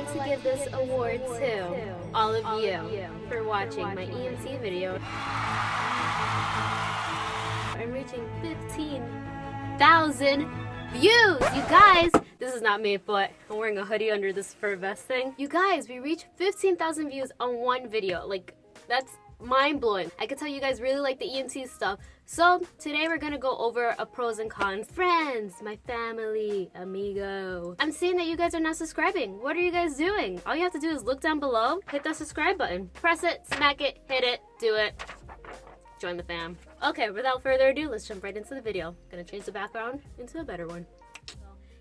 like to give this award to all of you for watching my EMT video. I'm reaching 15,000 views! You guys, this is not me, but I'm wearing a hoodie under this fur vest thing. You guys, we reached 15,000 views on one video. Like, that's mind-blowing. I can tell you guys really like the EMT stuff. So today we're gonna go over a pros and cons. Friends, my family, amigo. I'm seeing that you guys are not subscribing. What are you guys doing? All you have to do is look down below, hit that subscribe button, press it, smack it, hit it, do it. Join the fam. Okay, without further ado, let's jump right into the video. Gonna change the background into a better one.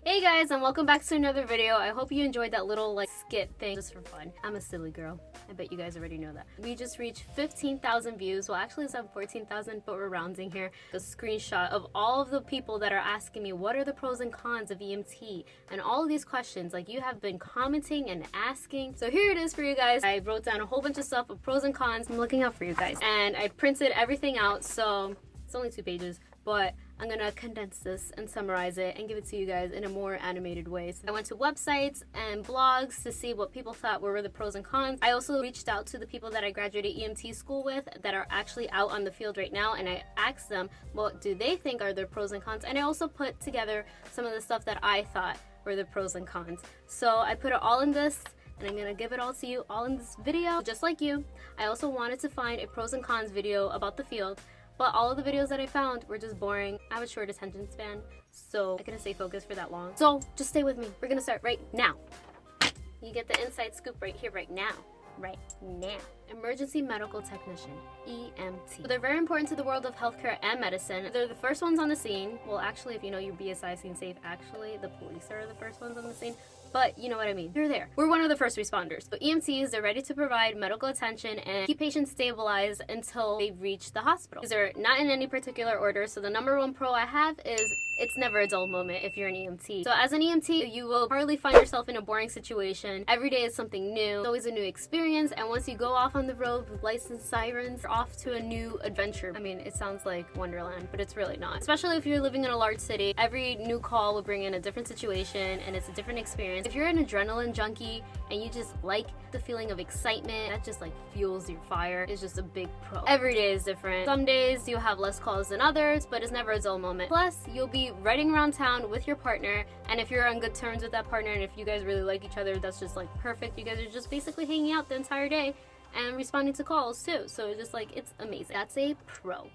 Hey guys, and welcome back to another video. I hope you enjoyed that little skit thing just for fun. I'm a silly girl. I bet you guys already know that. We just reached 15,000 views. Well, actually it's at 14,000, but we're rounding here. A screenshot of all of the people that are asking me what are the pros and cons of EMT, and all of these questions like you have been commenting and asking. So here it is for you guys. I wrote down a whole bunch of stuff of pros and cons. I'm looking out for you guys, and I printed everything out. So it's only 2 pages, but I'm gonna condense this and summarize it and give it to you guys in a more animated way. So I went to websites and blogs to see what people thought were the pros and cons. I also reached out to the people that I graduated EMT school with that are actually out on the field right now, and I asked them what do they think are their pros and cons, and I also put together some of the stuff that I thought were the pros and cons. So I put it all in this, and I'm gonna give it all to you all in this video. Just like you, I also wanted to find a pros and cons video about the field, but all of the videos that I found were just boring. I have a short attention span, so I couldn't stay focused for that long. So just stay with me. We're gonna start right now. You get the inside scoop right here, right now. Right now. Emergency medical technician, EMT. So they're very important to the world of healthcare and medicine. They're the first ones on the scene. Well, actually, if you know your BSI scene safe, actually the police are the first ones on the scene. But you know what I mean. They're there. We're one of the first responders. So EMTs, they're ready to provide medical attention and keep patients stabilized until they reach the hospital. These are not in any particular order. So the number one pro I have is it's never a dull moment if you're an EMT. So as an EMT, you will hardly find yourself in a boring situation. Every day is something new. It's always a new experience. And once you go off on the road with licensed sirens, you're off to a new adventure. I mean, it sounds like Wonderland, but it's really not. Especially if you're living in a large city, every new call will bring in a different situation and it's a different experience. If you're an adrenaline junkie and you just like the feeling of excitement, that just fuels your fire, it's just a big pro. Every day is different. Some days you'll have less calls than others, but it's never a dull moment. Plus, you'll be riding around town with your partner, and if you're on good terms with that partner and if you guys really like each other, that's just perfect. You guys are just basically hanging out the entire day and responding to calls too. So it's just it's amazing. That's a pro.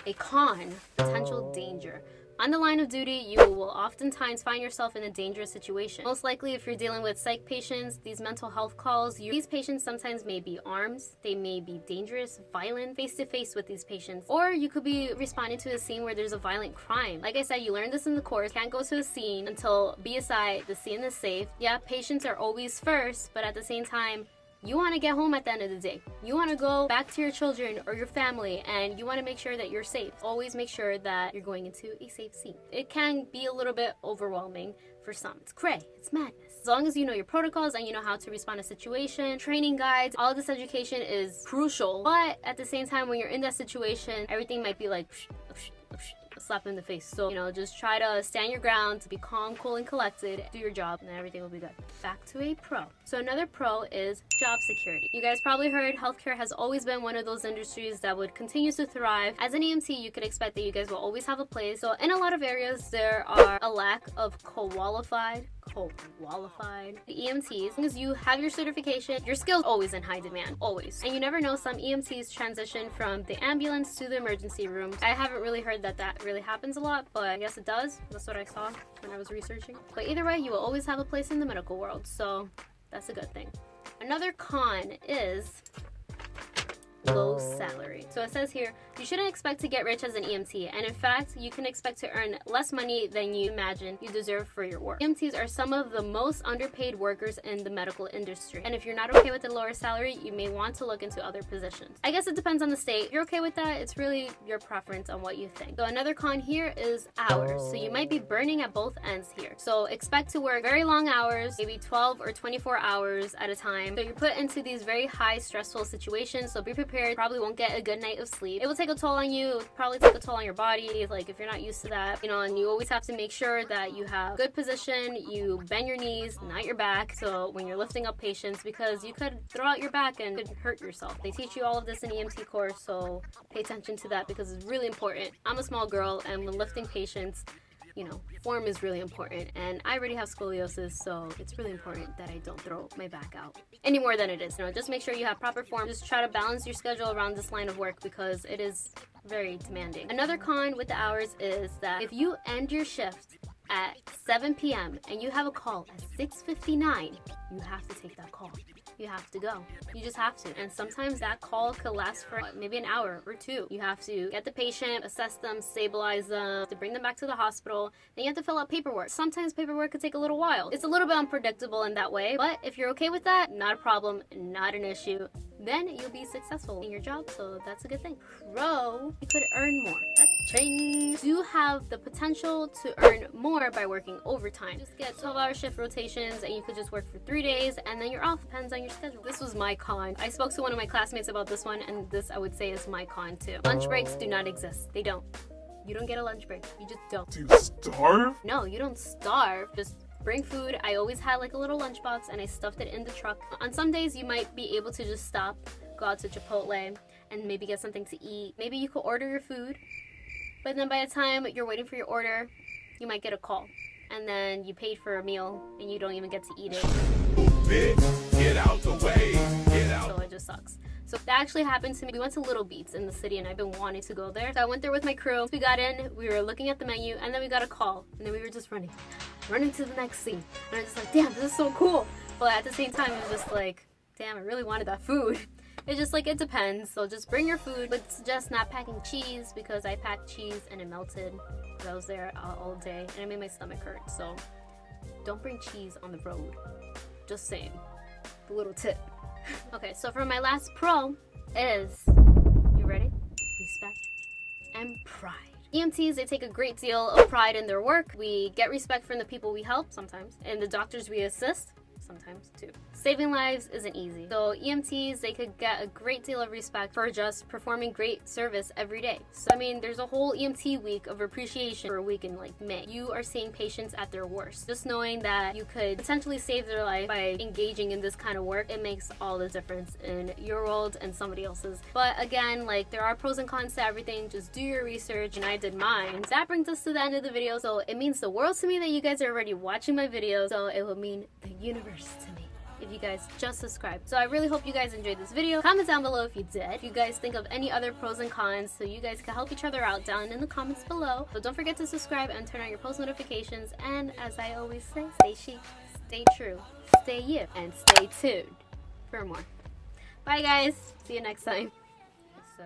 A con, potential danger. On the line of duty, you will oftentimes find yourself in a dangerous situation. Most likely, if you're dealing with psych patients, these mental health calls, these patients sometimes may be armed, they may be dangerous, violent, face-to-face with these patients. Or you could be responding to a scene where there's a violent crime. Like I said, you learned this in the course. Can't go to a scene until BSI, the scene is safe. Yeah, patients are always first, but at the same time, you want to get home at the end of the day. You want to go back to your children or your family, and you want to make sure that you're safe. Always make sure that you're going into a safe scene. It can be a little bit overwhelming for some. It's cray, it's madness. As long as you know your protocols and you know how to respond to situation, training guides, all of this education is crucial. But at the same time, when you're in that situation, everything might be a slap in the face. So, just try to stand your ground, to be calm, cool, and collected, do your job, and then everything will be good. Back to a pro. So another pro is job security. You guys probably heard healthcare has always been one of those industries that would continue to thrive. As an EMT, you could expect that you guys will always have a place. So in a lot of areas, there are a lack of qualified EMTs. As long as you have your certification, your skills always in high demand, always. And you never know, some EMTs transition from the ambulance to the emergency room. I haven't really heard that really happens a lot, but I guess it does. That's what I saw when I was researching. But either way, you will always have a place in the medical world, so that's a good thing. Another con is low salary. So it says here, you shouldn't expect to get rich as an EMT, and in fact, you can expect to earn less money than you imagine you deserve for your work. EMTs are some of the most underpaid workers in the medical industry, and if you're not okay with the lower salary, you may want to look into other positions. I guess it depends on the state. If you're okay with that, it's really your preference on what you think. So another con here is hours. So you might be burning at both ends here. So expect to work very long hours, maybe 12 or 24 hours at a time. So you're put into these very high stressful situations, so be prepared prepared, probably won't get a good night of sleep. It will take a toll on you. It will probably take a toll on your body, like if you're not used to that, you know, and you always have to make sure that you have good position, you bend your knees, not your back, so when you're lifting up patients, because you could throw out your back and could hurt yourself. They teach you all of this in EMT course, so pay attention to that because it's really important. I'm a small girl, and when lifting patients, you know, form is really important, and I already have scoliosis, so it's really important that I don't throw my back out any more than it is. You know, just make sure you have proper form. Just try to balance your schedule around this line of work because it is very demanding. Another con with the hours is that if you end your shift at 7 p.m. and you have a call at 6:59, you have to take that call. You have to go. You just have to. And sometimes that call could last for maybe an hour or two. You have to get the patient, assess them, stabilize them, to bring them back to the hospital. Then you have to fill out paperwork. Sometimes paperwork could take a little while. It's a little bit unpredictable in that way, but if you're okay with that, not a problem, not an issue. Then you'll be successful in your job, so that's a good thing. Pro, you could earn more. You do have the potential to earn more by working overtime. Just get 12-hour shift rotations, and you could just work for 3 days, and then you're off. Depends on your schedule. This was my con. I spoke to one of my classmates about this one, and this I would say is my con too. Lunch breaks do not exist. They don't. You don't get a lunch break. You just don't. Do you starve? No, you don't starve. Just bring food. I always had like a little lunchbox and I stuffed it in the truck. On some days you might be able to just stop, go out to Chipotle and maybe get something to eat. Maybe you could order your food, but then by the time you're waiting for your order, you might get a call. And then you paid for a meal and you don't even get to eat it. Bitch, get out the way. Get out. So it just sucks. So that actually happened to me. We went to Little Beats in the city and I've been wanting to go there. So I went there with my crew. We got in, we were looking at the menu, and then we got a call. And then we were just running to the next scene. And I was just like, damn, this is so cool. But at the same time, it was just like, damn, I really wanted that food. It's just like, it depends. So just bring your food. But suggest not packing cheese because I packed cheese and it melted. I was there all day and it made my stomach hurt. So don't bring cheese on the road. Just saying. A little tip. Okay, so for my last pro is, you ready? Respect and pride. EMTs, they take a great deal of pride in their work. We get respect from the people we help sometimes, and the doctors we assist sometimes too. Saving lives isn't easy. So EMTs, they could get a great deal of respect for just performing great service every day. So I mean, there's a whole EMT week of appreciation for a week in like May. You are seeing patients at their worst. Just knowing that you could potentially save their life by engaging in this kind of work, it makes all the difference in your world and somebody else's. But again, like, there are pros and cons to everything. Just do your research, and I did mine. That brings us to the end of the video. So it means the world to me that you guys are already watching my videos. So it will mean the universe to me if you guys just subscribe. So I really hope you guys enjoyed this video. Comment down below if you did. If you guys think of any other pros and cons, so you guys can help each other out down in the comments below. So don't forget to subscribe and turn on your post notifications. And as I always say, stay chic, stay true, stay you, and stay tuned for more. Bye guys. See you next time. So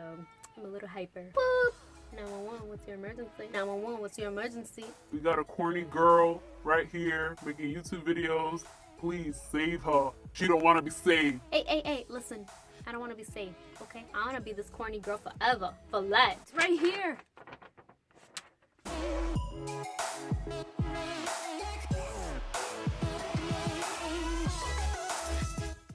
I'm a little hyper. Boop. 911, what's your emergency? 911, what's your emergency? We got a corny girl right here making YouTube videos. Please save her. She don't want to be saved. Hey, listen. I don't want to be saved, okay? I want to be this corny girl forever. For life. It's right here.